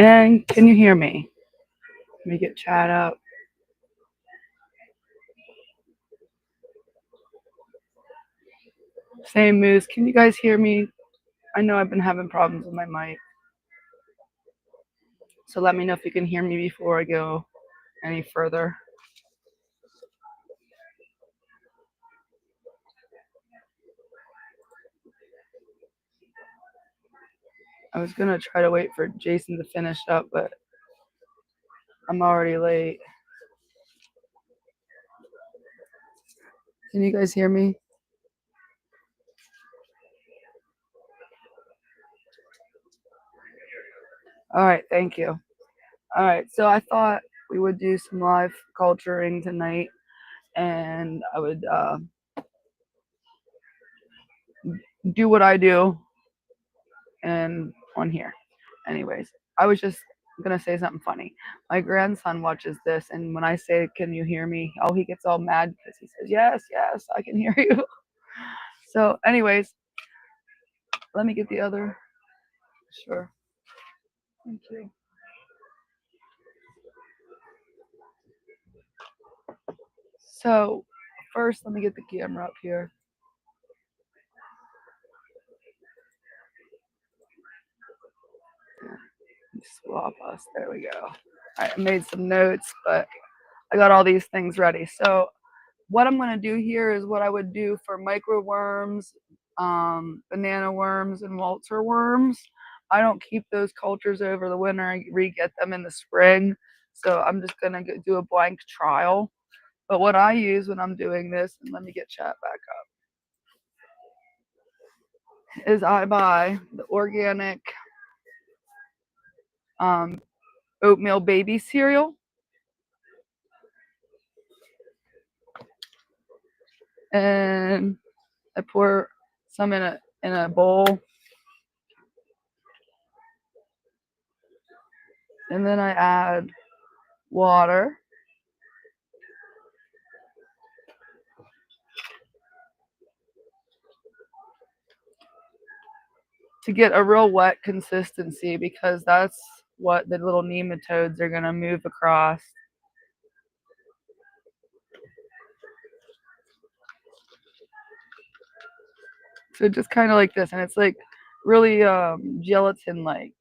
And can you hear me? Let me get chat up. Same Moose. Can you guys hear me? I know I've been having problems with my mic. So let me know if you can hear me before I go any further. I was going to try to wait for Jason to finish up, but I'm already late. Can you guys hear me? All right, thank you. All right, so I thought we would do some live culturing tonight, and I would do what I do and on here. Anyways, I was just gonna say something funny. My grandson watches this, and when I say, "Can you hear me?" Oh, he gets all mad because he says, "Yes, yes, I can hear you." So, anyways, let me get the other. Sure. Thank you. So, first, let me get the camera up here. Swap us. There we go. I made some notes, but I got all these things ready. So, what I'm going to do here is what I would do for micro worms, banana worms, and Walter worms. I don't keep those cultures over the winter. I re-get them in the spring. So I'm just going to do a blank trial. But what I use when I'm doing this, and let me get chat back up, is I buy the organic oatmeal baby cereal. And I pour some in a bowl. And then I add water. To get a real wet consistency, because that's what the little nematodes are going to move across. So just kind of like this, and it's like really gelatin like.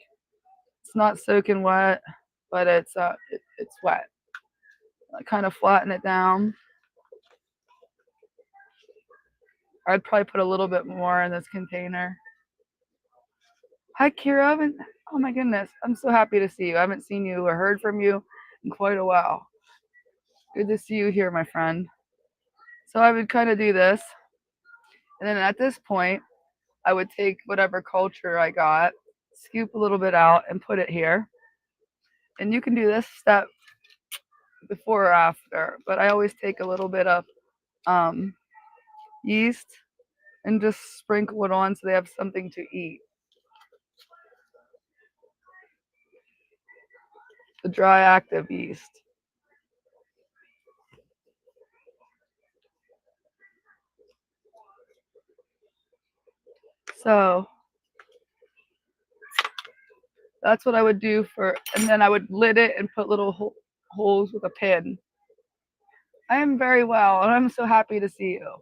It's not soaking wet, but it's wet. I kind of flatten it down. I'd probably put a little bit more in this container. Hi, Kira. Oh my goodness, I'm so happy to see you. I haven't seen you or heard from you in quite a while. Good to see you here, my friend. So I would kind of do this, and then at this point, I would take whatever culture I got, scoop a little bit out, and put it here. And you can do this step before or after, but I always take a little bit of yeast and just sprinkle it on so they have something to eat. The dry active yeast. So that's what I would do for, and then I would lid it and put little holes with a pin. I am very well, and I'm so happy to see you.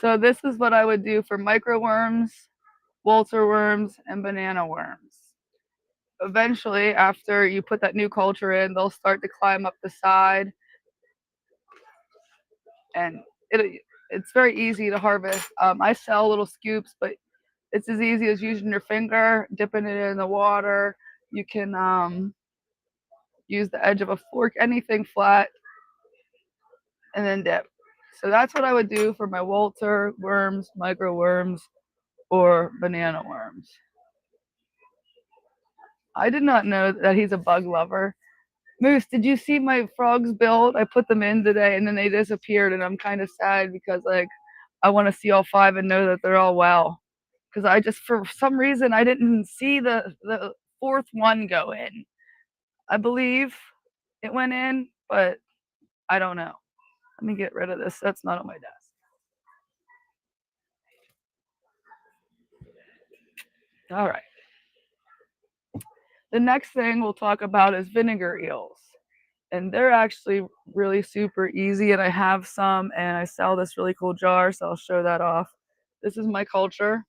So this is what I would do for micro worms, Walter worms, and banana worms. Eventually, after you put that new culture in, they'll start to climb up the side, and it's very easy to harvest. I sell little scoops, but it's as easy as using your finger, dipping it in the water. You can use the edge of a fork, anything flat, and then dip. So that's what I would do for my Walter worms, micro worms, or banana worms. I did not know that he's a bug lover. Moose, did you see my frogs build? I put them in today and then they disappeared, and I'm kind of sad because like I want to see all 5 and know that they're all well. Because I just, for some reason, I didn't see the 4th one go in. I believe it went in, but I don't know. Let me get rid of this. That's not on my desk. All right. The next thing we'll talk about is vinegar eels. And they're actually really super easy. And I have some and I sell this really cool jar. So I'll show that off. This is my culture.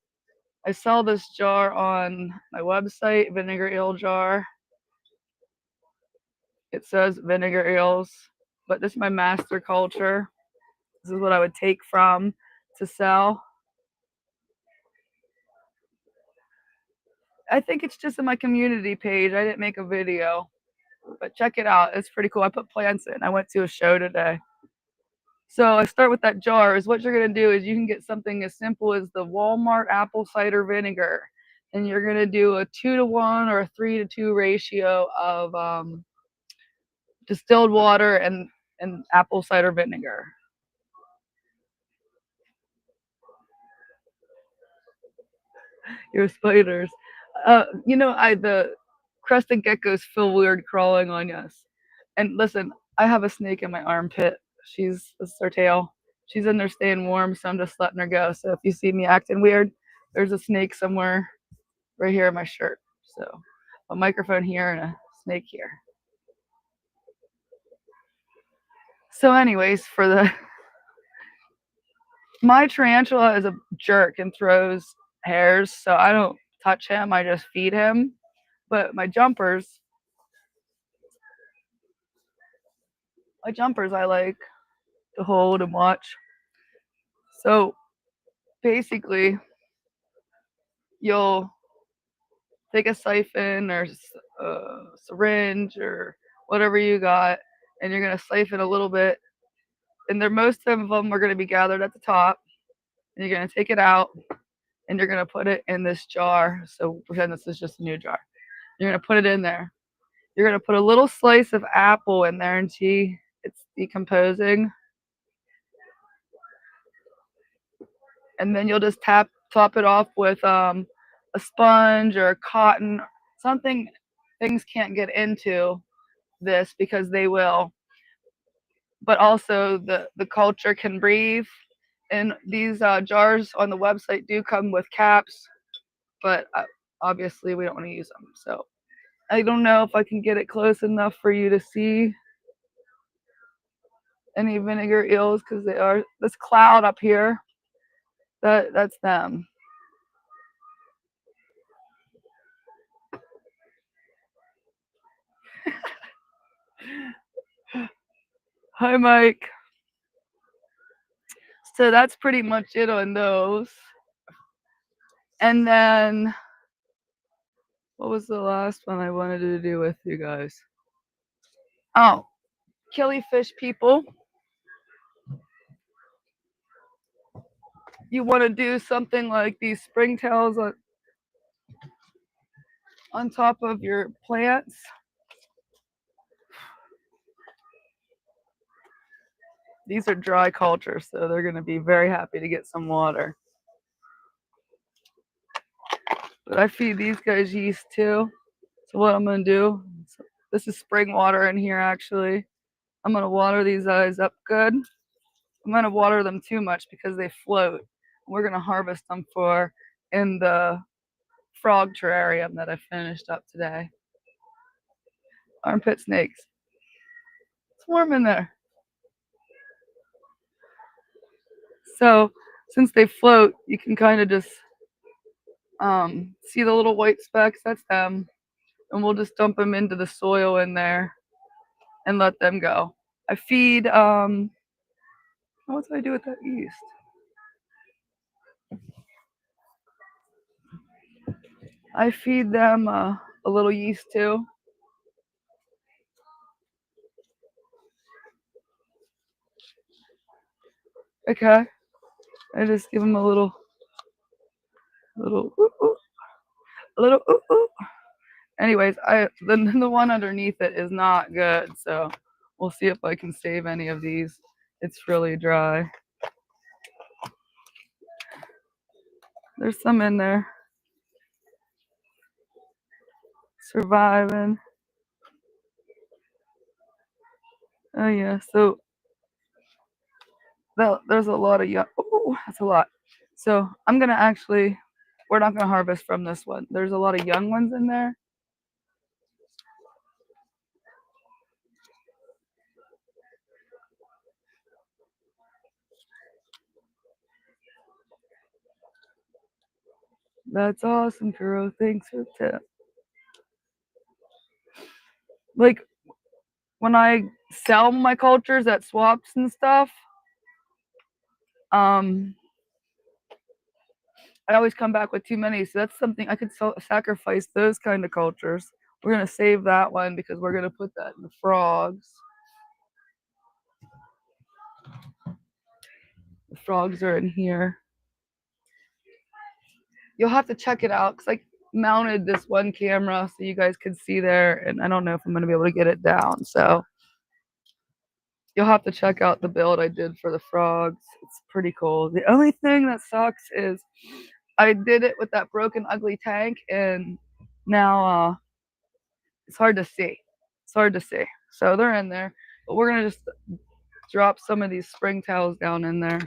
I sell this jar on my website, vinegar eel jar. It says vinegar eels, but this is my master culture. This is what I would take from to sell. I think it's just in my community page. I didn't make a video, but check it out. It's pretty cool. I put plants in. I went to a show today. So I start with that jar. Is what you're gonna do is you can get something as simple as the Walmart apple cider vinegar, and you're gonna do a 2-to-1 or a 3-to-2 ratio of distilled water and apple cider vinegar. Your spiders. The crested geckos feel weird crawling on us. And listen, I have a snake in my armpit. This is her tail. She's in there staying warm, so I'm just letting her go. So if you see me acting weird, there's a snake somewhere right here in my shirt. So a microphone here and a snake here. So, anyways, my tarantula is a jerk and throws hairs, so I don't touch him. I just feed him. But my jumpers I like to hold and watch. So basically, you'll take a siphon or a syringe or whatever you got, and you're gonna siphon a little bit. And most of them are gonna be gathered at the top. And you're gonna take it out, and you're gonna put it in this jar. So pretend this is just a new jar. You're gonna put it in there. You're gonna put a little slice of apple in there and see it's decomposing. And then you'll just top it off with a sponge or a cotton, something things can't get into this because they will. But also the culture can breathe. And these jars on the website do come with caps, but obviously we don't want to use them. So I don't know if I can get it close enough for you to see any vinegar eels because they are this cloud up here. That's them. Hi, Mike. So that's pretty much it on those. And then, what was the last one I wanted to do with you guys? Oh, killifish people. You want to do something like these springtails on top of your plants. These are dry cultures, so they're going to be very happy to get some water. But I feed these guys yeast too. So what I'm going to do, this is spring water in here actually. I'm going to water these guys up good. I'm going to water them too much because they float. We're going to harvest them in the frog terrarium that I finished up today. Armpit snakes. It's warm in there. So since they float, you can kind of just see the little white specks. That's them. And we'll just dump them into the soil in there and let them go. I feed, what do I do with that yeast? I feed them a little yeast too. Okay. I just give them a little ooh, ooh, a little ooh, ooh. Anyways, the one underneath it is not good, so we'll see if I can save any of these. It's really dry. There's some in there. Surviving. Oh yeah, so there's a lot of young. Oh, that's a lot. So we're not gonna harvest from this one. There's a lot of young ones in there. That's awesome, Kuro. Thanks for the tip. Like when I sell my cultures at swaps and stuff, I always come back with too many. So that's something I could sacrifice those kind of cultures. We're gonna save that one because we're gonna put that in the frogs. The frogs are in here. You'll have to check it out because I mounted this one camera so you guys could see there, and I don't know if I'm gonna be able to get it down. So you'll have to check out the build I did for the frogs. It's pretty cool. The only thing that sucks is I did it with that broken ugly tank, and now it's hard to see. It's hard to see. So they're in there, but we're gonna just drop some of these spring towels down in there.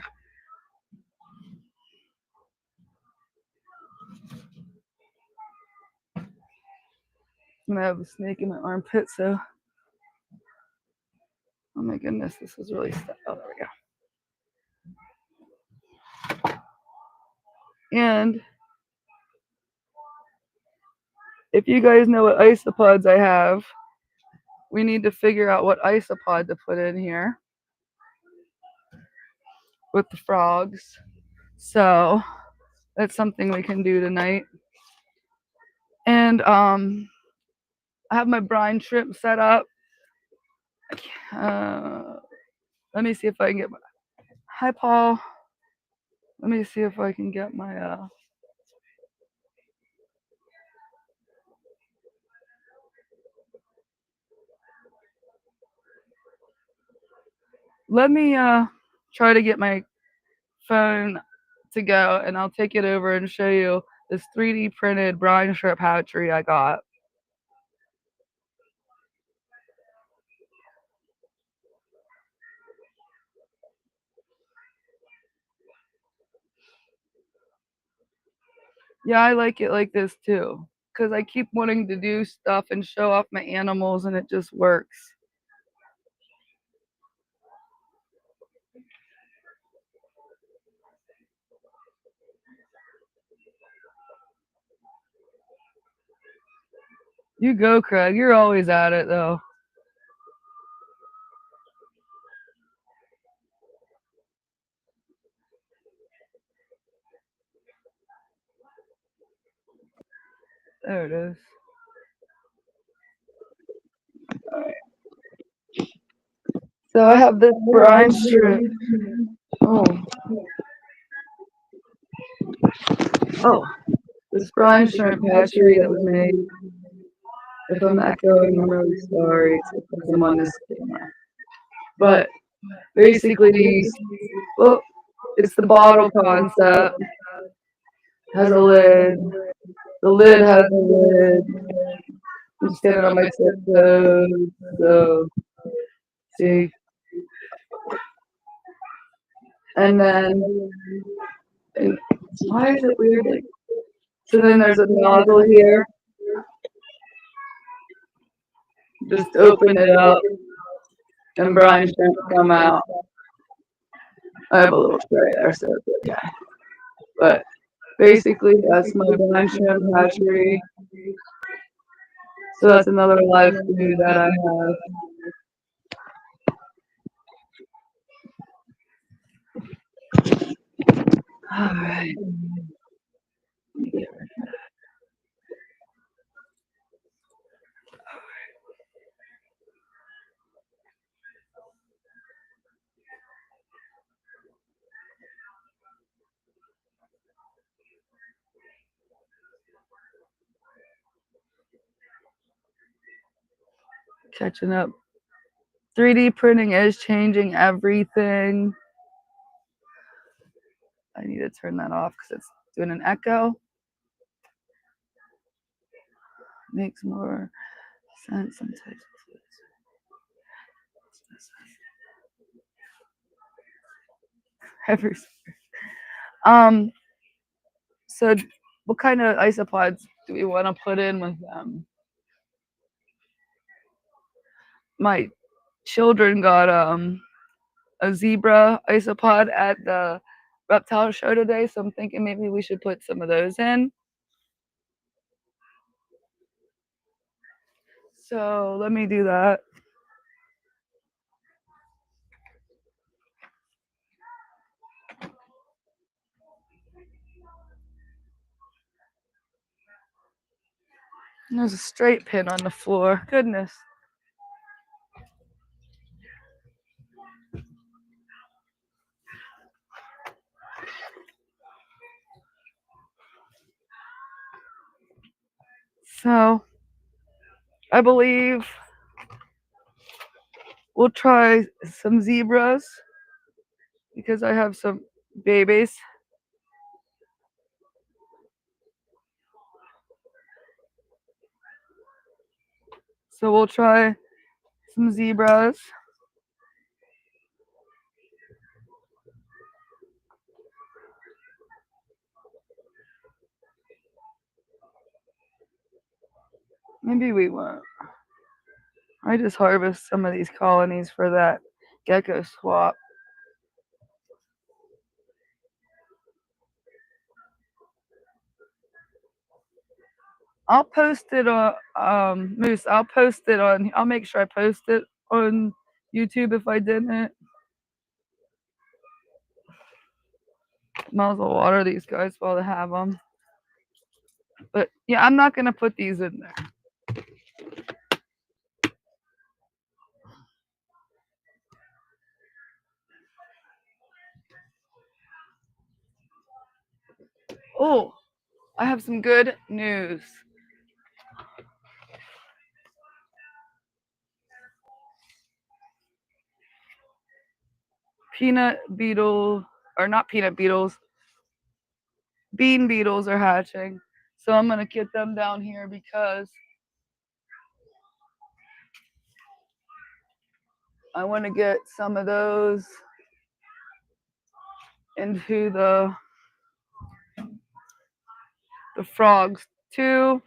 I'm gonna have a snake in my armpit, so oh my goodness, this is really stuck. Oh, there we go. And if you guys know what isopods I have, we need to figure out what isopod to put in here with the frogs. So that's something we can do tonight. And I have my brine shrimp set up. Let me see if I can get my. Hi, Paul. Let me see if I can get my. Let me try to get my phone to go, and I'll take it over and show you this 3D printed brine shrimp hatchery I got. Yeah, I like it like this too, because I keep wanting to do stuff and show off my animals, and it just works. You go, Craig. You're always at it, though. There it is. All right. So I have this brine shrimp. Oh. Oh. This brine shrimp hatchery that was made. If I'm echoing, I'm really sorry. It's because I'm on this camera. But basically, well, it's the bottle concept. Has a lid. The lid has a lid. I'm standing on my tiptoes. So, see. And then, why is it weird? So then there's a nozzle here. Just open it up, and brine shrimp come out. I have a little spray there, so it's okay. But basically, that's my brine shrimp hatchery. So that's another live food that I have. All right. Catching up. 3D printing is changing everything. I need to turn that off because it's doing an echo. Makes more sense sometimes. Every so what kind of isopods do we want to put in with them? My children got a zebra isopod at the reptile show today, so I'm thinking maybe we should put some of those in. So let me do that. And there's a straight pin on the floor. Goodness. So I believe we'll try some zebras because I have some babies. So we'll try some zebras. Maybe we won't. I just harvest some of these colonies for that gecko swap. I'll post it on Moose. I'll post it on. I'll make sure I post it on YouTube if I didn't. Might as well water these guys while I have them. But yeah, I'm not gonna put these in there. Oh, I have some good news. Peanut beetle, or not peanut beetles, bean beetles are hatching. So I'm gonna get them down here because I want to get some of those into the frogs too.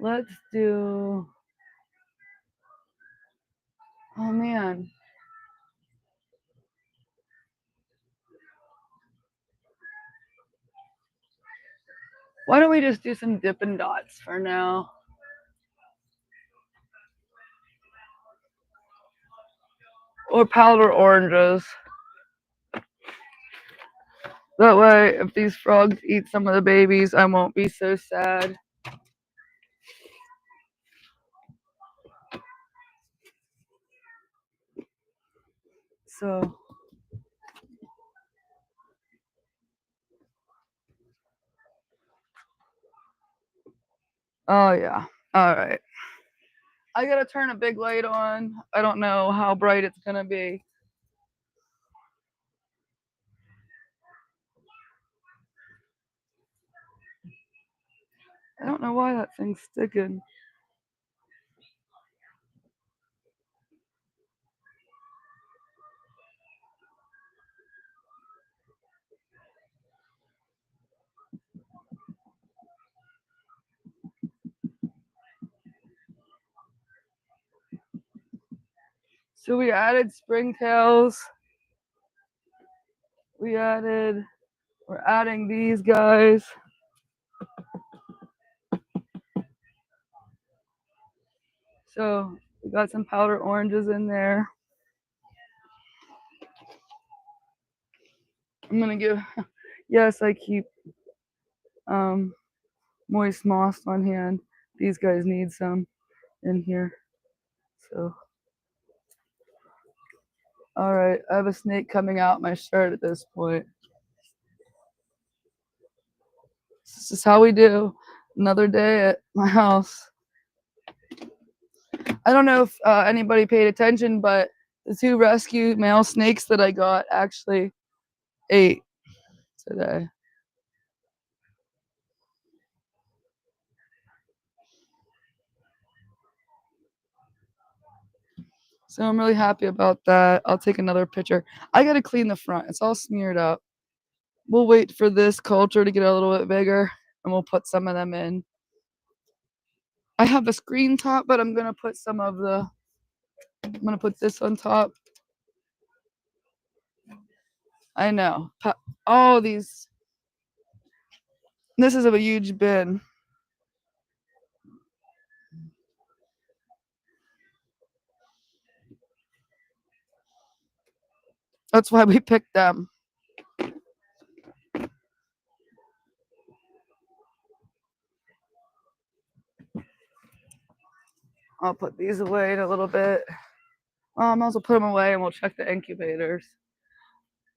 Let's do. Oh man. Why don't we just do some Dippin' Dots for now? Or powder oranges. That way, if these frogs eat some of the babies, I won't be so sad. So, oh yeah. All right. I gotta turn a big light on. I don't know how bright it's gonna be. I don't know why that thing's sticking. So we added springtails. We're adding these guys. So we got some powder oranges in there. I'm gonna give, yes, I keep moist moss on hand. These guys need some in here. So, all right, I have a snake coming out my shirt at this point. This is how we do. Another day at my house. I don't know if anybody paid attention, but the 2 rescue male snakes that I got actually ate today. So I'm really happy about that. I'll take another picture. I gotta clean the front. It's all smeared up. We'll wait for this culture to get a little bit bigger and we'll put some of them in. I have a screen top, but I'm gonna put this on top. I know. Oh, these This is a huge bin. That's why we picked them. I'll put these away in a little bit. I might as well put them away and we'll check the incubators.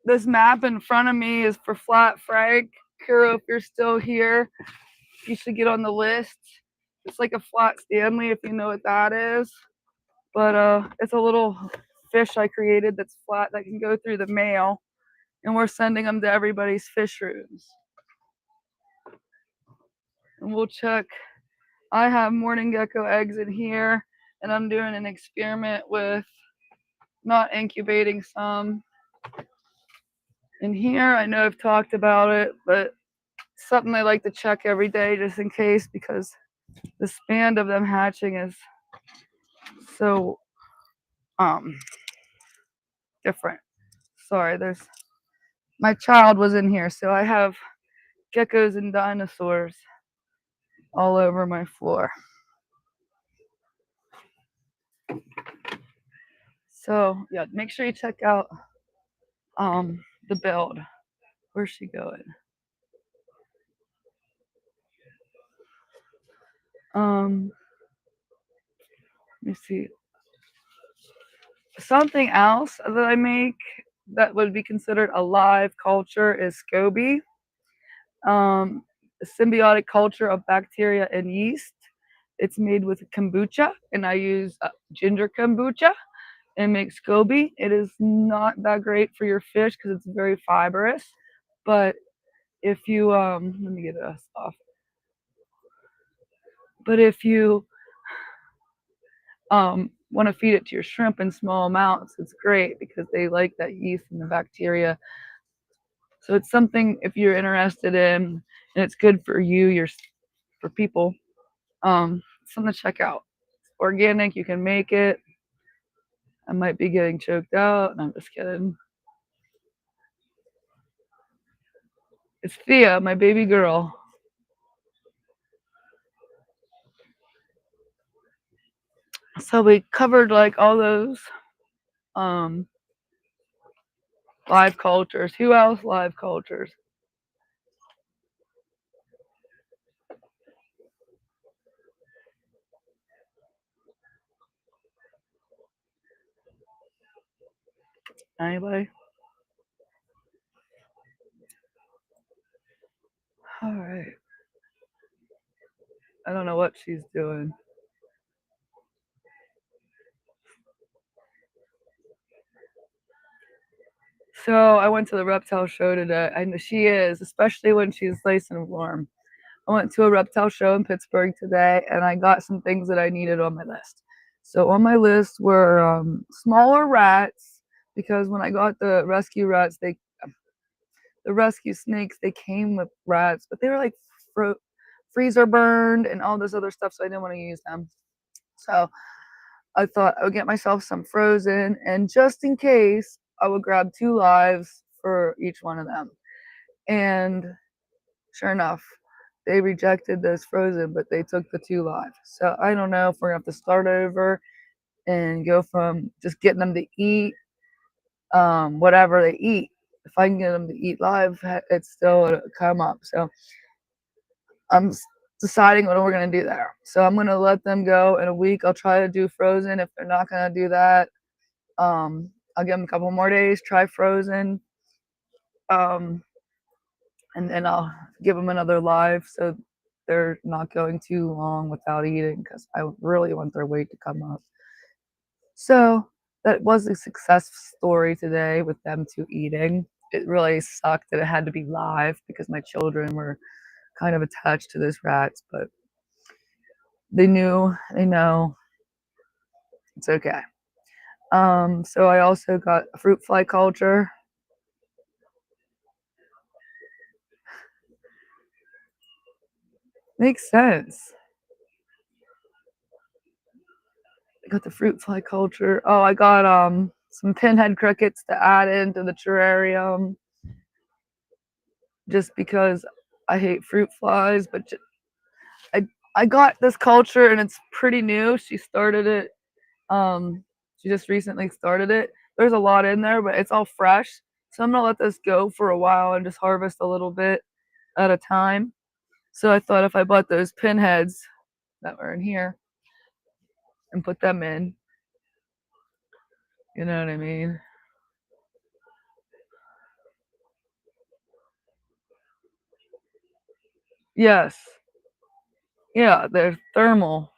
This map in front of me is for Flat Frank. Kuro, if you're still here, you should get on the list. It's like a flat Stanley, if you know what that is. But it's a little fish I created that's flat that can go through the mail. And we're sending them to everybody's fish rooms. And we'll check. I have morning gecko eggs in here, and I'm doing an experiment with not incubating some in here. I know I've talked about it, but something I like to check every day just in case, because the span of them hatching is so different. Sorry, there's my child was in here, so I have geckos and dinosaurs all over my floor. So yeah, make sure you check out the build. Where's she going? Let me see. Something else that I make that would be considered a live culture is SCOBY. A symbiotic culture of bacteria and yeast. It's made with kombucha, and I use ginger kombucha and make SCOBY. It is not that great for your fish because it's very fibrous. But if you let me get this off. But if you want to feed it to your shrimp in small amounts, it's great because they like that yeast and the bacteria. So it's something if you're interested in, and it's good for you, for people. Something to check out. It's organic, you can make it. I might be getting choked out, and I'm just kidding. It's Thea, my baby girl. So we covered like all those live cultures. Who else live cultures? Anybody? All right. I don't know what she's doing. So I went to the reptile show today. I know she is, especially when she's nice and warm. I went to a reptile show in Pittsburgh today, and I got some things that I needed on my list. So on my list were smaller rats, because when I got the rescue rats, the rescue snakes, they came with rats, but they were like freezer burned and all this other stuff, so I didn't want to use them. So I thought I would get myself some frozen, and just in case, I would grab 2 lives for each one of them. And sure enough, they rejected those frozen, but they took the 2 live. So I don't know if we're gonna have to start over and go from just getting them to eat whatever they eat. If I can get them to eat live, it's still come up. So I'm deciding what we're gonna do there. So I'm gonna let them go in a week. I'll try to do frozen. If they're not gonna do that, I'll give them a couple more days, try frozen, and then I'll give them another live so they're not going too long without eating, because I really want their weight to come up. So that was a success story today with them 2 eating. It really sucked that it had to be live because my children were kind of attached to those rats, but they know it's okay. So I also got a fruit fly culture. Makes sense. I got the fruit fly culture. Oh, I got some pinhead crickets to add into the terrarium, just because I hate fruit flies, but I I got this culture and it's pretty new. She started it. She just recently started it. There's a lot in there, but it's all fresh. So I'm gonna let this go for a while and just harvest a little bit at a time. So I thought if I bought those pinheads that were in here and put them in, you know what I mean? Yes. Yeah, they're thermal.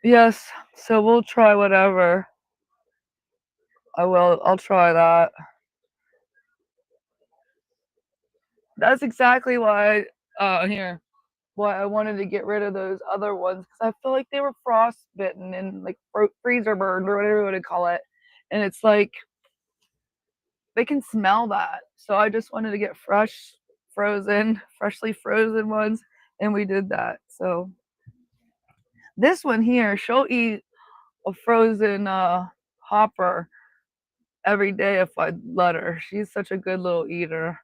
Yes. So we'll try whatever. I will. I'll try that. That's exactly why. Here. Why I wanted to get rid of those other ones because I feel like they were frostbitten and like freezer burned or whatever you want to call it. And it's like they can smell that. So I just wanted to get freshly frozen ones, and we did that. So this one here, she'll eat a frozen hopper every day if I'd let her. She's such a good little eater,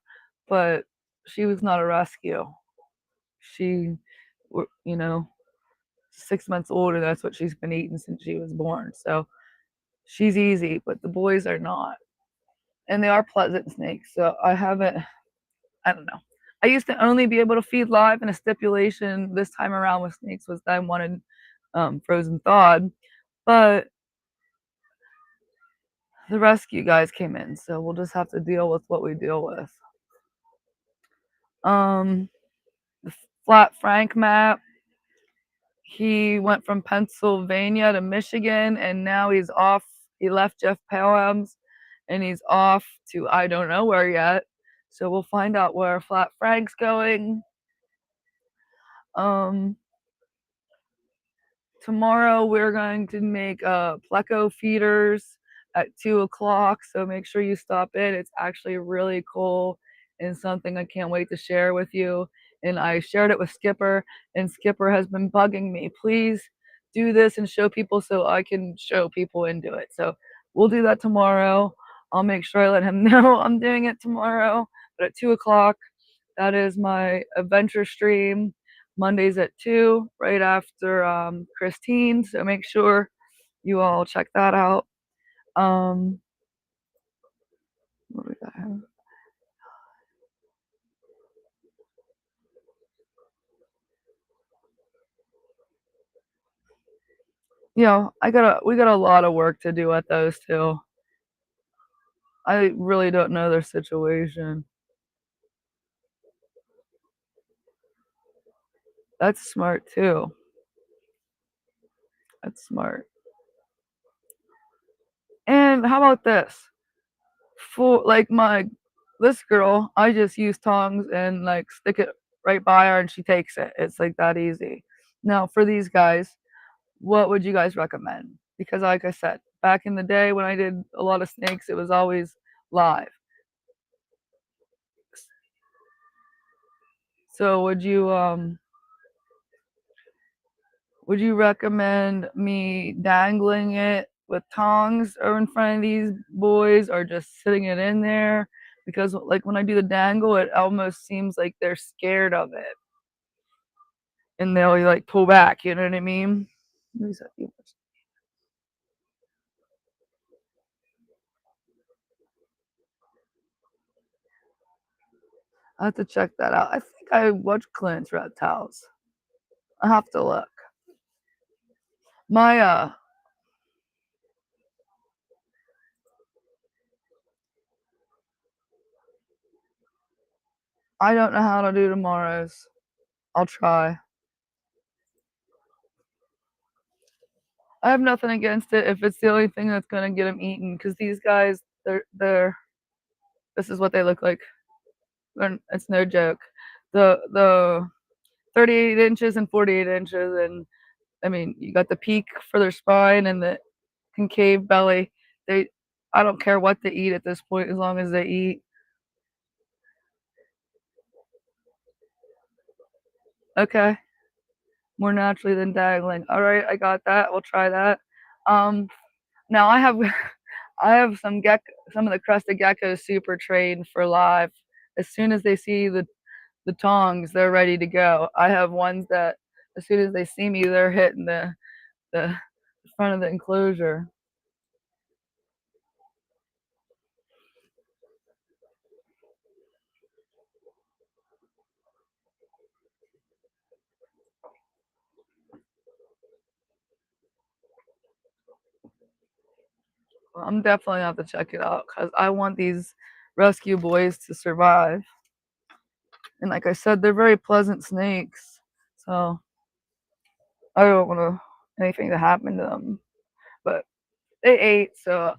but she was not a rescue. She, you know, 6 months old, and that's what she's been eating since she was born. So she's easy, but the boys are not. And they are pleasant snakes. So I don't know. I used to only be able to feed live, and a stipulation this time around with snakes was that I wanted frozen thawed. But the rescue guys came in, so we'll just have to deal with what we deal with. Um, the Flat Frank map, he went from Pennsylvania to Michigan, and now he's off. He left Jeff Pelham's, and he's off to I don't know where yet. So we'll find out where Flat Frank's going. Um, Tomorrow we're going to make pleco feeders at 2 o'clock. So make sure you stop in. It's actually really cool and something I can't wait to share with you. And I shared it with Skipper, and Skipper has been bugging me. Please do this and show people so I can show people and do it. So we'll do that tomorrow. I'll make sure I let him know I'm doing it tomorrow. But at 2 o'clock, that is my adventure stream. Mondays at 2, right after Christine. So make sure you all check that out. Um, what we got here? We got a lot of work to do at those two. I really don't know their situation. That's smart too. That's smart. And how about this? For like my this girl, I just use tongs and like stick it right by her and she takes it. It's like that easy. Now for these guys, what would you guys recommend? Because like I said, back in the day when I did a lot of snakes, it was always live. So would you recommend me dangling it with tongs or in front of these boys or just sitting it in there? Because like when I do the dangle, it almost seems like they're scared of it and they'll like pull back, you know what I mean? I have to check that out. I think I watched Clint's Reptiles. I have to look. My I don't know how to do tomorrow's. I'll try. I have nothing against it if it's the only thing that's gonna get them eaten. Because these guys, they're this is what they look like. It's no joke. The 38 inches and 48 inches, and I mean you got the peak for their spine and the concave belly. They I don't care what they eat at this point as long as they eat. Okay. More naturally than dangling. All right, I got that. We'll try that. Um, Now I have I have some of the crested geckos super trained for live. As soon as they see the tongs, they're ready to go. I have ones that as soon as they see me, they're hitting the front of the enclosure. Well, I'm definitely gonna have to check it out because I want these rescue boys to survive. And like I said, they're very pleasant snakes. So I don't want anything to happen to them. But they ate, so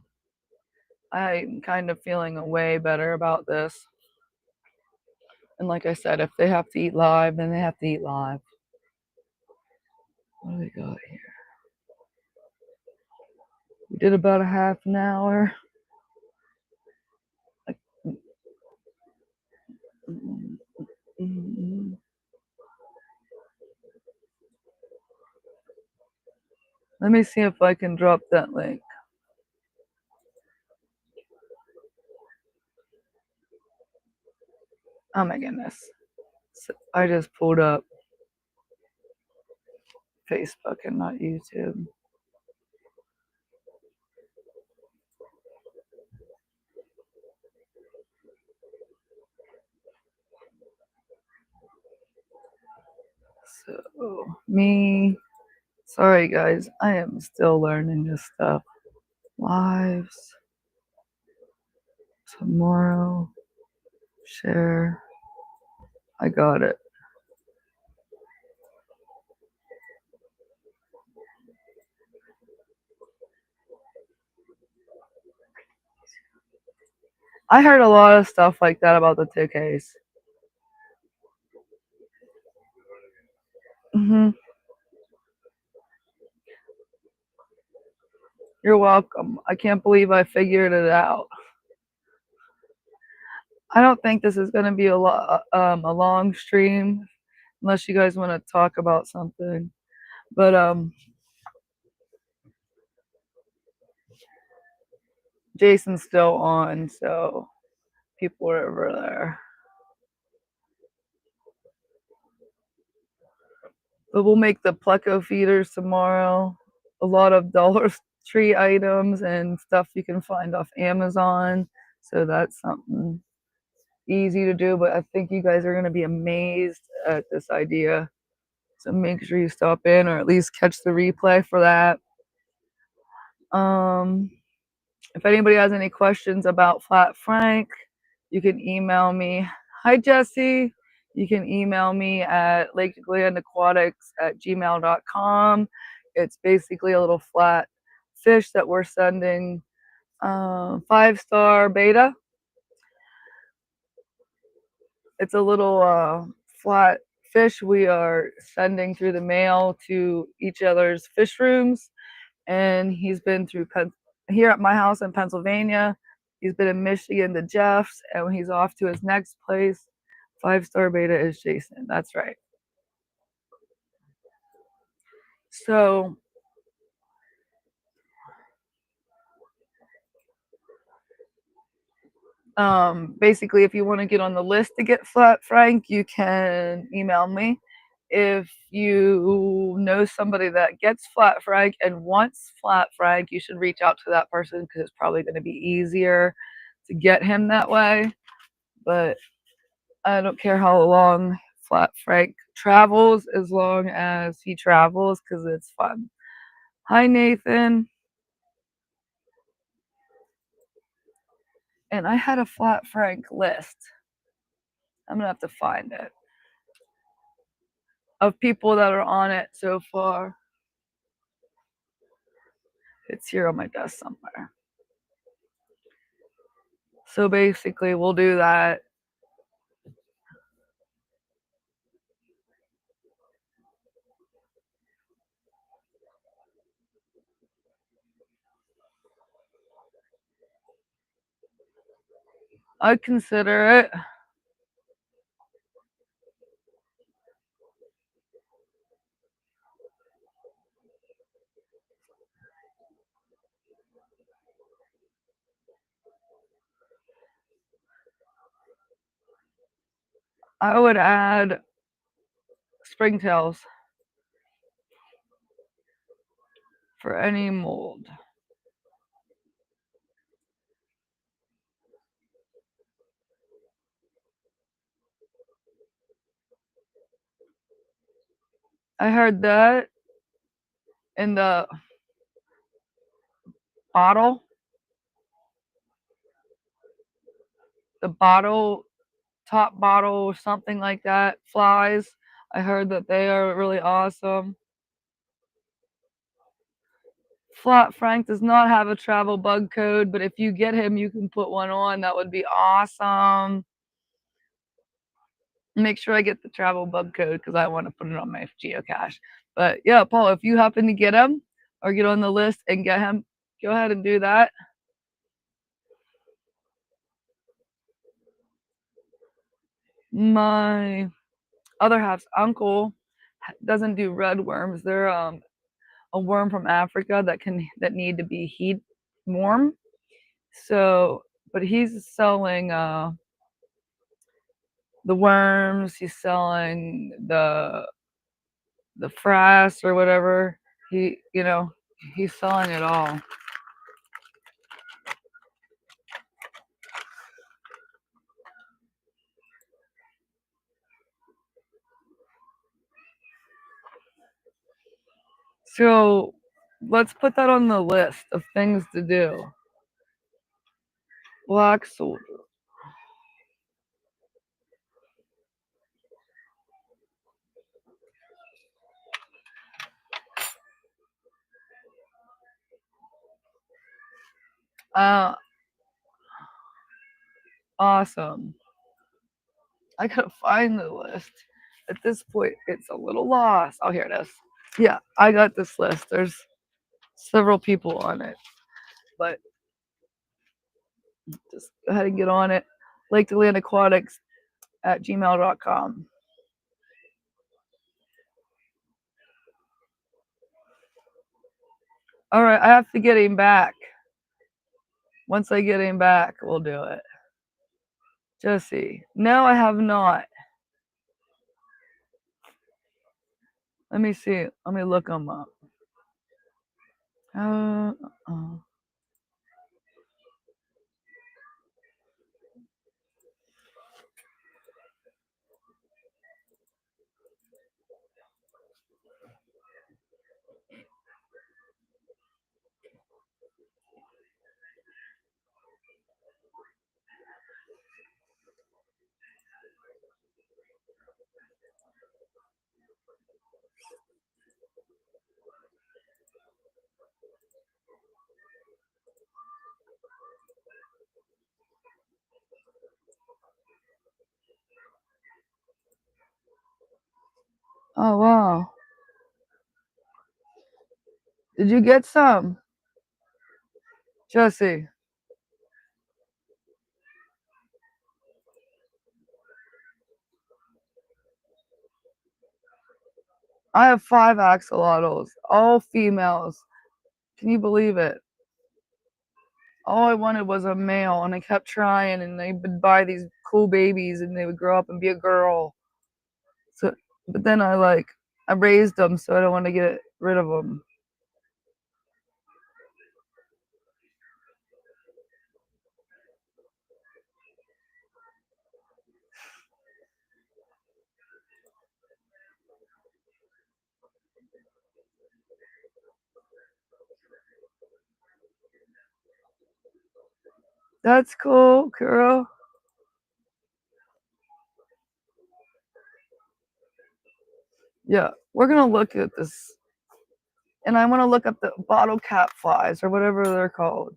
I'm kind of feeling way better about this. And like I said, if they have to eat live, then they have to eat live. What do we got here? We did about a half an hour. Like, mm, mm. Let me see if I can drop that link. Oh my goodness. So I just pulled up Facebook and not YouTube. So, sorry guys, I am still learning this stuff. Lives tomorrow, share. I got it. I heard a lot of stuff like that about the 2Ks. Hmm. You're welcome. I can't believe I figured it out. I don't think this is going to be a long stream unless you guys want to talk about something. But Jason's still on, so people are over there. But we'll make the Pleco feeders tomorrow. A lot of Dollar Tree items and stuff you can find off Amazon. So that's something easy to do. But I think you guys are going to be amazed at this idea. So make sure you stop in or at least catch the replay for that. Um, if anybody has any questions about Flat Frank, you can email me. Hi, Jesse. You can email me at lakelandaquatics@gmail.com. It's basically a little flat fish that we're sending 5-star beta. It's a little flat fish we are sending through the mail to each other's fish rooms. And he's been through here at my house in Pennsylvania. He's been in Michigan to Jeff's, and when he's off to his next place, 5-star beta is Jason. That's right. So basically, if you want to get on the list to get Flat Frank, you can email me. If you know somebody that gets Flat Frank and wants Flat Frank, you should reach out to that person because it's probably going to be easier to get him that way. But I don't care how long Flat Frank travels as long as he travels because it's fun. Hi, Nathan. And I had a Flat Frank list. I'm going to have to find it of people that are on it so far. It's here on my desk somewhere. So basically, we'll do that. I'd consider it. I would add springtails for any mold. I heard that in the bottle, the bottle, top bottle, something like that, flies. I heard that they are really awesome. Flat Frank does not have a travel bug code, but if you get him, you can put one on. That would be awesome. Make sure I get the travel bug code because I want to put it on my geocache. But yeah, Paul, if you happen to get him or get on the list and get him, go ahead and do that. My other half's uncle doesn't do red worms. They're a worm from Africa that need to be heat warm. So, but he's selling the worms. He's selling the frass or whatever. He's selling it all. So let's put that on the list of things to do. Black soldier. Uh, awesome. I gotta find the list. At this point, it's a little lost. Oh, here it is. Yeah, I got this list. There's several people on it, but just go ahead and get on it. Lake Deland Aquatics at gmail.com. All right, I have to get him back. Once I get him back, we'll do it. Jesse. No, I have not. Let me see. Let me look him up. Uh, uh. Oh, wow. Did you get some? Jesse. I have 5 axolotls, all females. Can you believe it? All I wanted was a male, and I kept trying, and they would buy these cool babies, and they would grow up and be a girl. So, but then I raised them, so I don't want to get rid of them. That's cool, Kuro. Yeah, we're gonna look at this, and I want to look up the bottle cap flies or whatever they're called.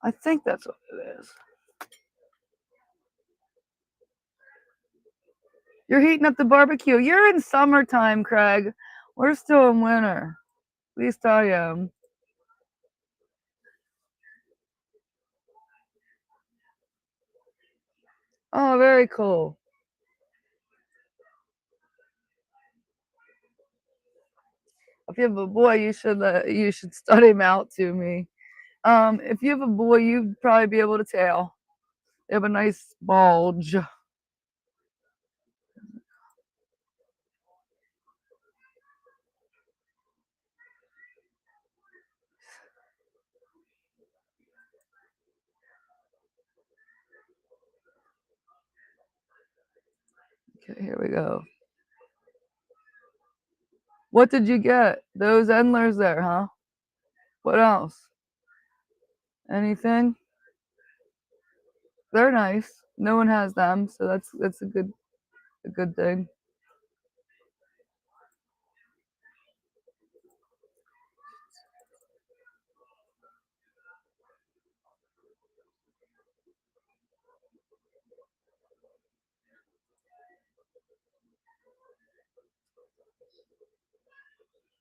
I think that's what it is. You're heating up the barbecue. You're in summertime, Craig. We're still in winter. At least I am. Oh, very cool. If you have a boy, you should stud him out to me. If you have a boy, you'd probably be able to tell. They have a nice bulge. Okay, here we go. What did you get? Those endlers there, huh? What else? Anything? They're nice. No one has them, so that's a good thing.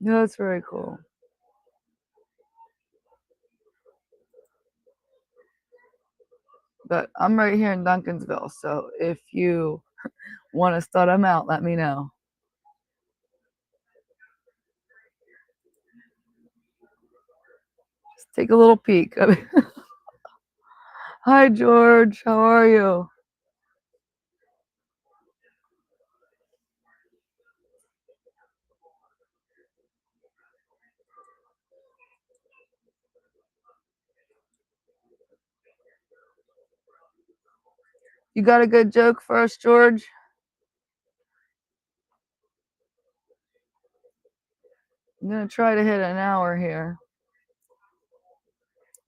Yeah, that's very cool. But I'm right here in Duncansville, so if you want to stud them out, let me know. Just take a little peek. Hi, George. How are you? You got a good joke for us, George? I'm going to try to hit an hour here.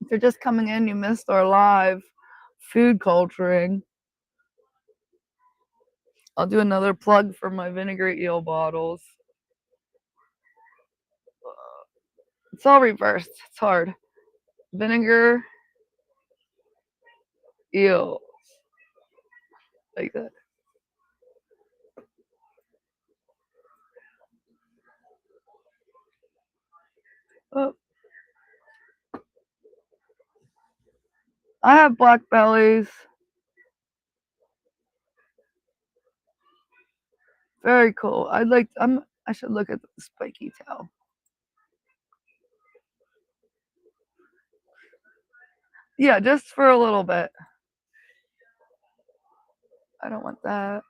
If you're just coming in, you missed our live food culturing. I'll do another plug for my vinegar eel bottles. It's all reversed. It's hard. Vinegar eel. Like that. Oh, I have black bellies. Very cool. I should look at the spiky tail. Yeah, just for a little bit. I don't want that.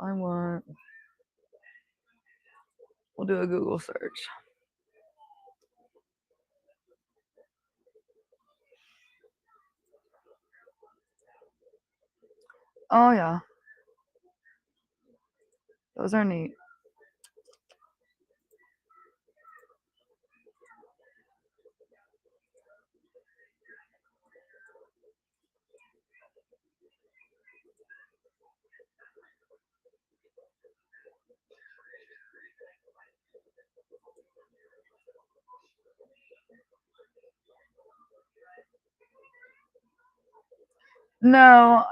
We'll do a Google search. Oh yeah. Those are neat. No,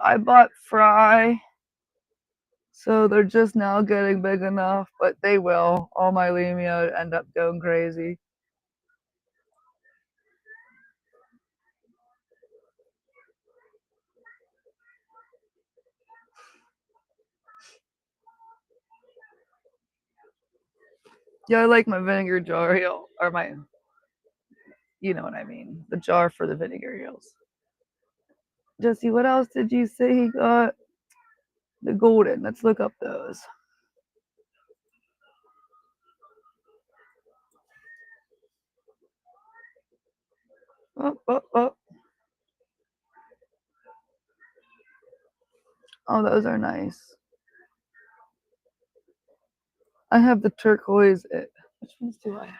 I bought fry, so they're just now getting big enough, but they will. All my lemia end up going crazy. Yeah, I like my vinegar jar eel, or my, you know what I mean, the jar for the vinegar eels. Jesse, what else did you say he got? The golden. Let's look up those. Oh, oh, oh. Oh, those are nice. I have the turquoise. Which ones do I have?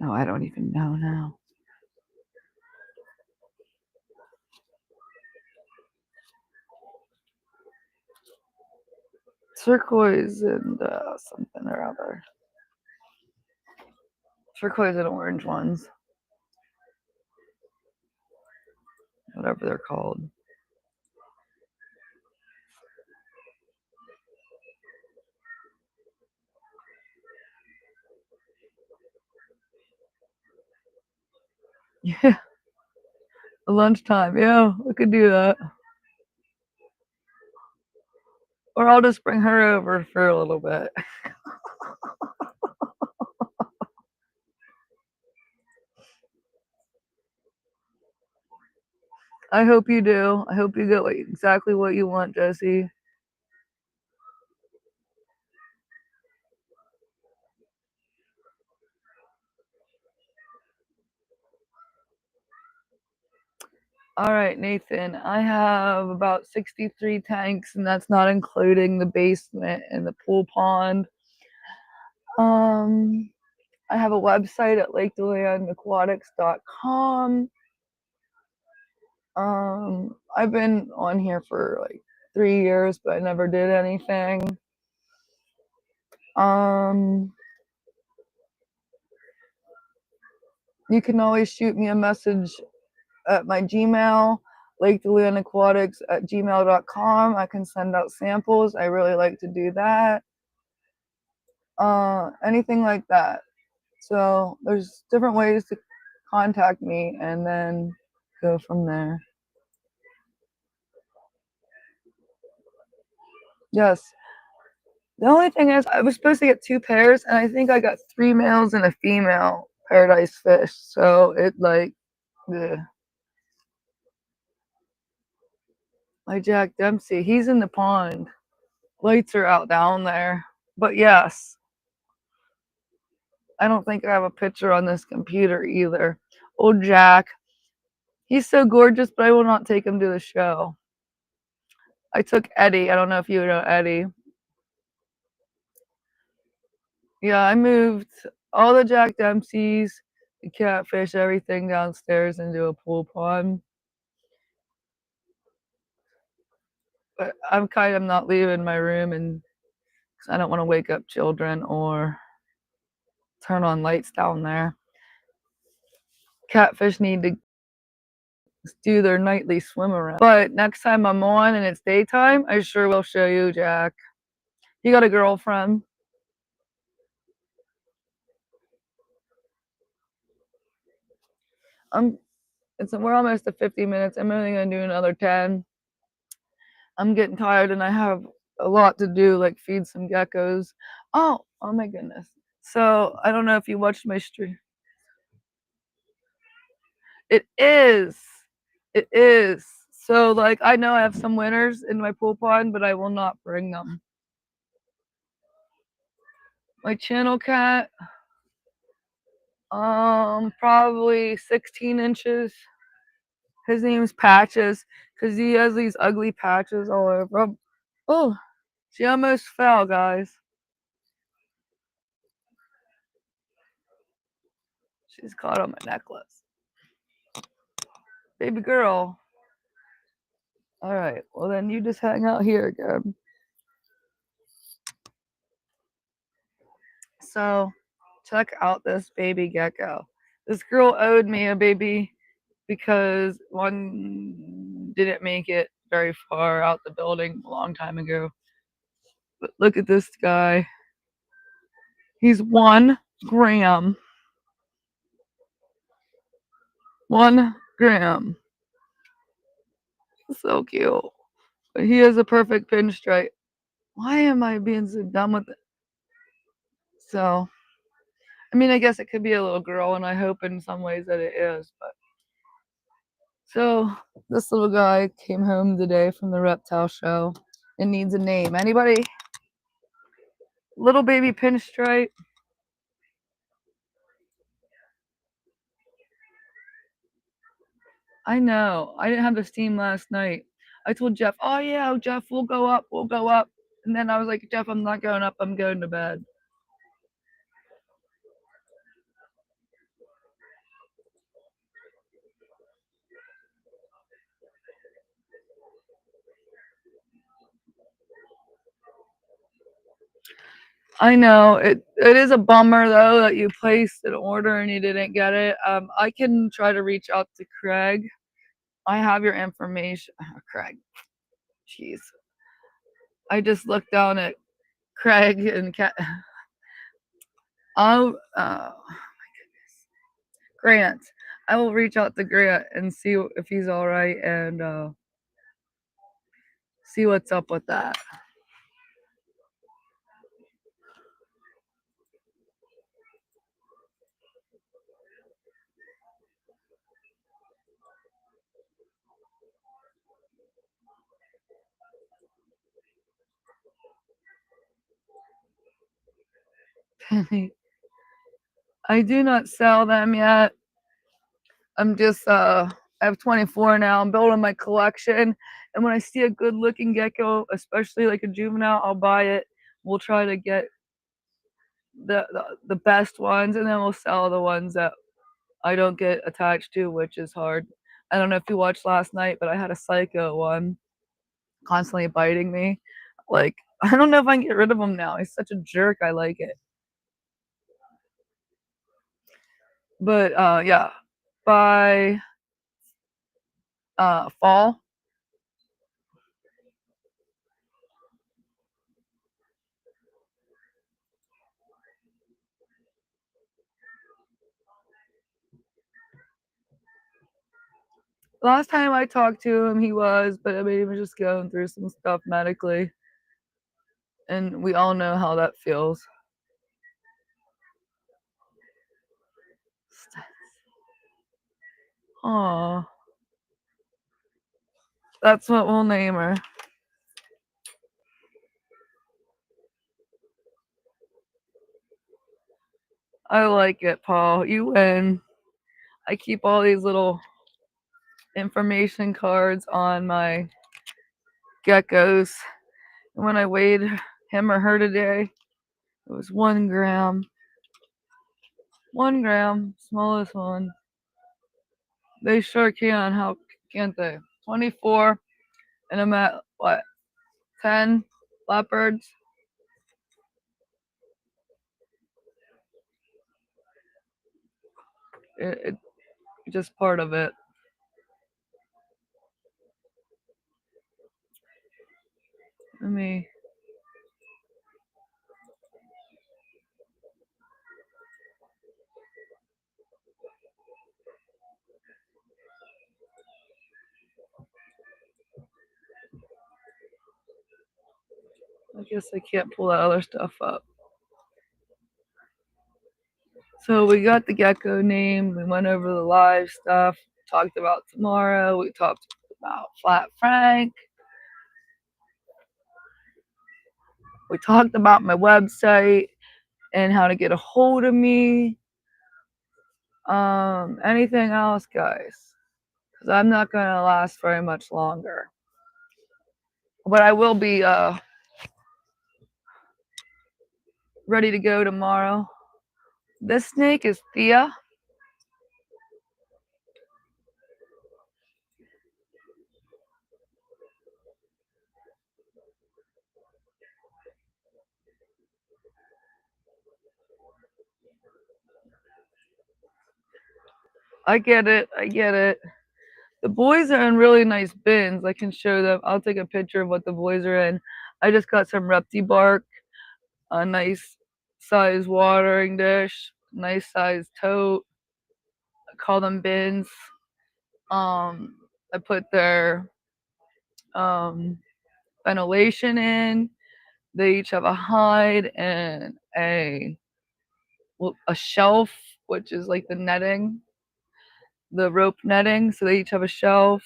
No, I don't even know now. Turquoise and something or other. Turquoise and orange ones. Whatever they're called. Yeah, lunchtime. Yeah, we could do that. Or I'll just bring her over for a little bit. I hope you do. I hope you get exactly what you want, Jesse. All right, Nathan. I have about 63 tanks, and that's not including the basement and the pool pond. I have a website at LakeDelandAquatics.com. I've been on here for like 3 years, but I never did anything. You can always shoot me a message at my Gmail, LakeDelandAquatics@gmail.com. I can send out samples. I really like to do that. Anything like that. So there's different ways to contact me and then go from there. Yes. The only thing is, I was supposed to get 2 pairs, and I think I got 3 males and a female paradise fish. So it like, ugh. My Jack Dempsey, he's in the pond. Lights are out down there. But yes, I don't think I have a picture on this computer either. Old Jack, he's so gorgeous, but I will not take him to the show. I took Eddie. I don't know if you know Eddie. Yeah, I moved all the Jack Dempseys, the catfish, everything downstairs into a pool pond. But I'm kind of not leaving my room, and I don't want to wake up children or turn on lights down there. Catfish need to do their nightly swim around. But next time I'm on and it's daytime, I sure will show you, Jack. You got a girlfriend? We're almost at 50 minutes. I'm only gonna do another 10. I'm getting tired and I have a lot to do, like feed some geckos. Oh my goodness. So I don't know if you watched my stream. It is. It is. So like I know I have some winners in my pool pond, but I will not bring them. My channel cat, probably 16 inches. His name's Patches because he has these ugly patches all over him. Oh, she almost fell, guys. She's caught on my necklace. Baby girl. All right. Well, then you just hang out here again. So, check out this baby gecko. This girl owed me a baby because one didn't make it very far out the building a long time ago. But look at this guy. He's 1 gram. 1 gram. So cute. But he has a perfect pinstripe. Why am I being so dumb with it? So, I mean, I guess it could be a little girl, and I hope in some ways that it is. But so this little guy came home today from the reptile show and needs a name. Anybody? Little baby pinstripe. I know. I didn't have the steam last night. I told Jeff, oh yeah, Jeff, we'll go up. We'll go up. And then I was like, Jeff, I'm not going up. I'm going to bed. I know it is a bummer though that you placed an order and you didn't get it. I can try to reach out to Craig. I have your information. Craig. Jeez. I just looked down at Craig and oh my goodness. Grant. I will reach out to Grant and see if he's all right and see what's up with that. I do not sell them yet. I'm just I have 24 now. I'm building my collection, and when I see a good looking gecko, especially like a juvenile, I'll buy it. We'll try to get the best ones, and then we'll sell the ones that I don't get attached to, which is hard. I don't know if you watched last night, but I had a psycho one constantly biting me. Like, I don't know if I can get rid of him now. He's such a jerk. I like it. But yeah, by fall, last time I talked to him, he was, but I mean, he was just going through some stuff medically, and we all know how that feels. Aw, that's what we'll name her. I like it, Paul. You win. I keep all these little information cards on my geckos. And when I weighed him or her today, it was 1 gram. 1 gram, smallest one. They sure can. How can't they? 24, and I'm at what? 10 leopards. It's just part of it. Let me. I guess I can't pull that other stuff up. So we got the gecko name. We went over the live stuff. Talked about tomorrow. We talked about Flat Frank. We talked about my website and how to get a hold of me. Anything else, guys? Because I'm not gonna last very much longer. But I will be ready to go tomorrow. This snake is Thea. I get it. I get it. The boys are in really nice bins. I can show them. I'll take a picture of what the boys are in. I just got some Repti bark, a nice size watering dish, nice size tote. I call them bins. I put their um, ventilation in. They each have a hide and a shelf, which is like the netting, the rope netting. So they each have a shelf.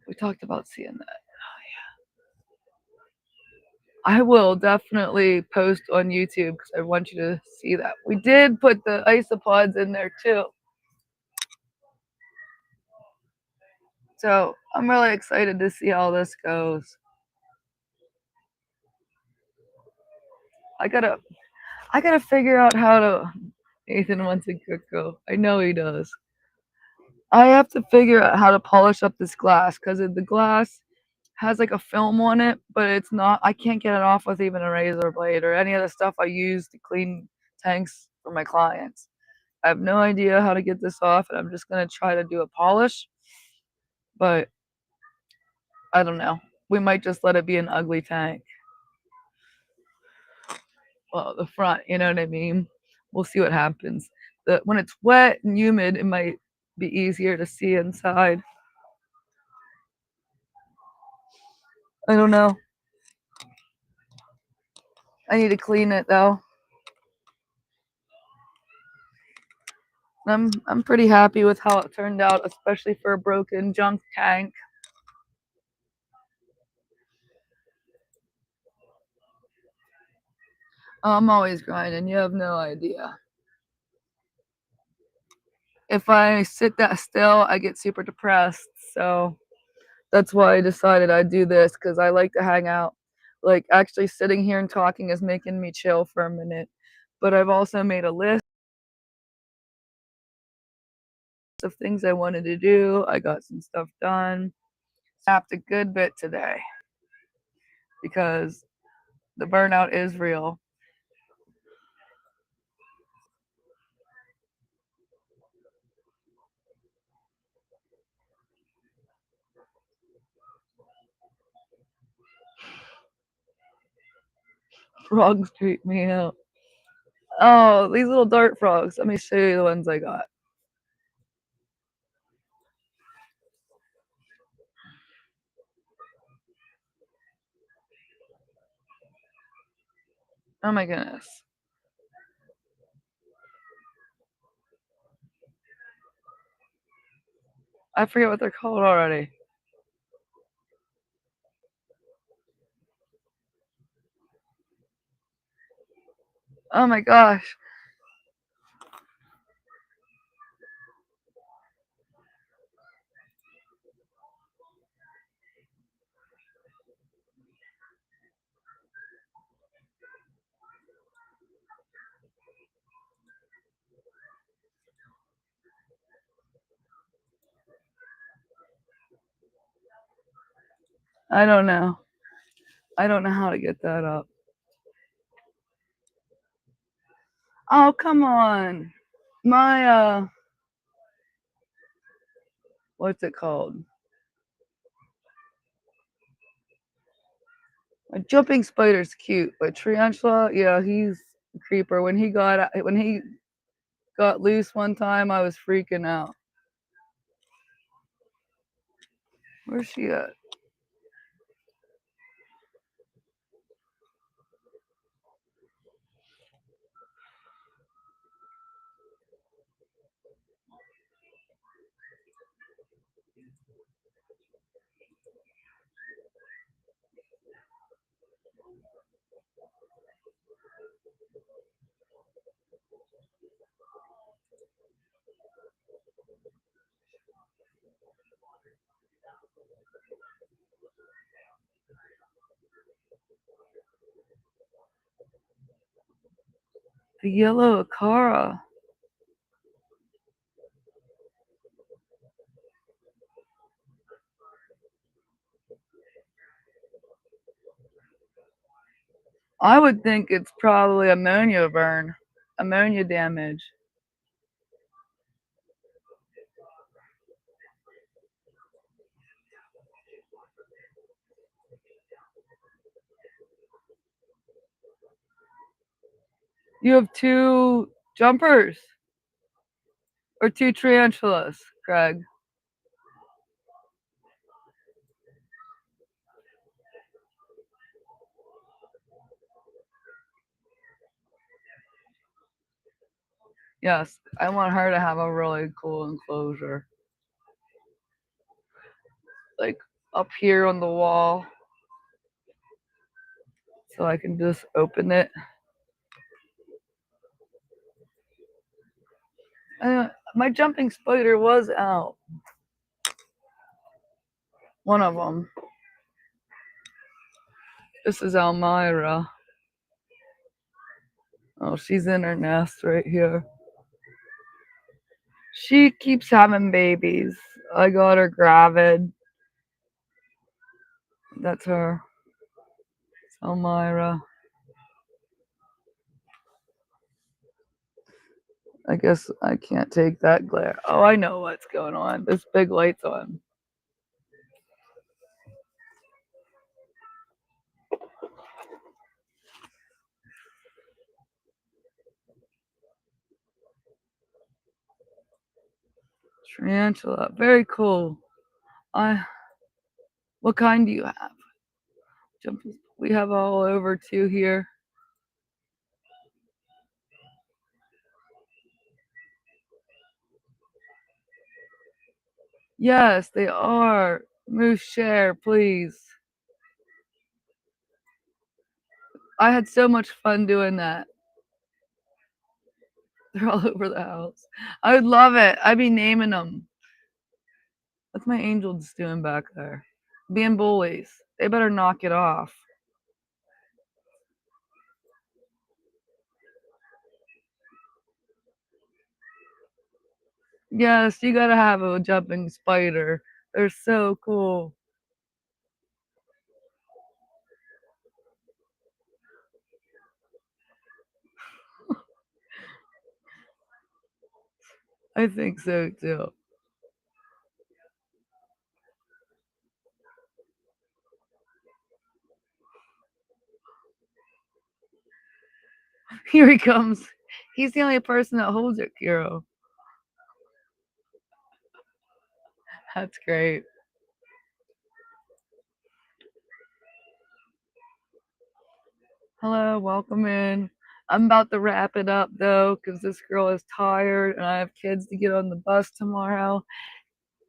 We talked about seeing that. I will definitely post on YouTube because I want you to see that. We did put the isopods in there too. So I'm really excited to see how this goes. I gotta figure out how to. Nathan wants a gecko. I know he does. I have to figure out how to polish up this glass because the glass has like a film on it, but it's not. I can't get it off with even a razor blade or any of the stuff I use to clean tanks for my clients. I have no idea how to get this off, and I'm just gonna try to do a polish, but I don't know. We might just let it be an ugly tank. Well, the front, you know what I mean? We'll see what happens. When it's wet and humid, it might Be easier to see inside. I don't know. I need to clean it though. I'm pretty happy with how it turned out, especially for a broken junk tank. I'm always grinding. You have no idea. If I sit that still, I get super depressed. So that's why I decided I'd do this because I like to hang out. Like actually sitting here and talking is making me chill for a minute. But I've also made a list of things I wanted to do. I got some stuff done. Snapped a good bit today because the burnout is real. Frogs creep me out. Oh, these little dart frogs. Let me show you the ones I got. Oh my goodness. I forget what they're called already. Oh my gosh. I don't know. I don't know how to get that up. Oh, come on. My what's it called? My jumping spider's cute, but tarantula, yeah, he's a creeper. When he got loose one time, I was freaking out. Where's she at? The yellow Akara. I would think it's probably ammonia damage. You have two jumpers or two tarantulas, Craig. Yes, I want her to have a really cool enclosure. Like up here on the wall. So I can just open it. My jumping spider was out. One of them. This is Elmira. Oh, she's in her nest right here. She keeps having babies. I got her gravid. That's her. It's Elmira. I guess I can't take that glare. Oh, I know what's going on. This big light's on. Tarantula. Very cool. I. What kind do you have? We have all over two here. Yes, they are. Moose share, please. I had so much fun doing that. They're all over the house. I would love it. I'd be naming them. What's my angels doing back there? Being bullies. They better knock it off. Yes, you gotta have a jumping spider. They're so cool. I think so too. Here he comes. He's the only person that holds it, Kiro. That's great. Hello, welcome in. I'm about to wrap it up though, because this girl is tired and I have kids to get on the bus tomorrow.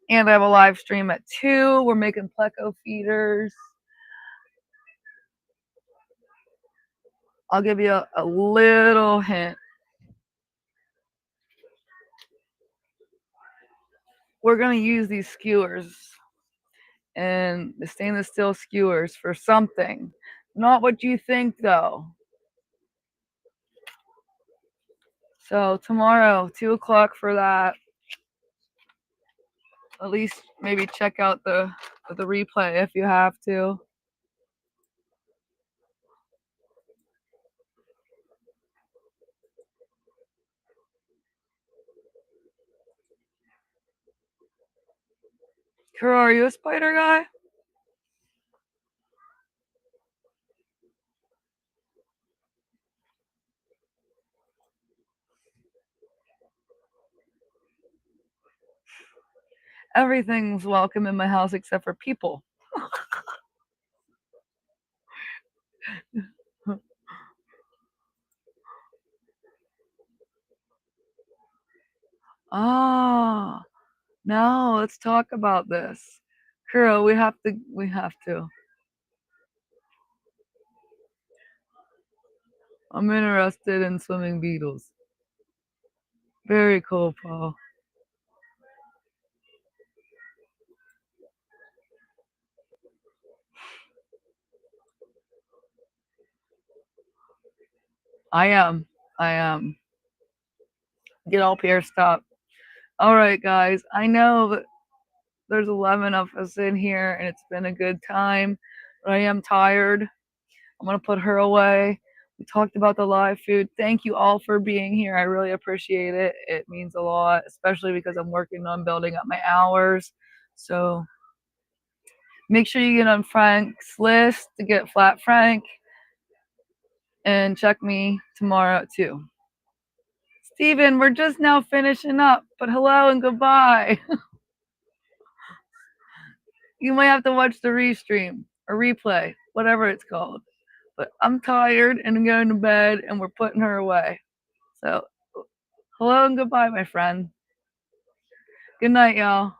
And I have a live stream at 2. We're making pleco feeders. I'll give you a little hint. We're going to use these skewers and the stainless steel skewers for something. Not what you think though. So tomorrow, 2 o'clock for that. At least maybe check out the replay if you have to. Kuro, are you a spider guy? Everything's welcome in my house except for people. Ah, no, let's talk about this. Kuro, we have to. I'm interested in swimming beetles. Very cool, Paul. I am. I am. Get all pierced up. All right, guys. I know that there's 11 of us in here and it's been a good time, but I am tired. I'm going to put her away. We talked about the live food. Thank you all for being here. I really appreciate it. It means a lot, especially because I'm working on building up my hours. So make sure you get on Frank's list to get Flat Frank and check me tomorrow at 2. Steven, we're just now finishing up, but hello and goodbye. You might have to watch the restream or replay, whatever it's called. But I'm tired and I'm going to bed and we're putting her away. So, hello and goodbye, my friend. Good night, y'all.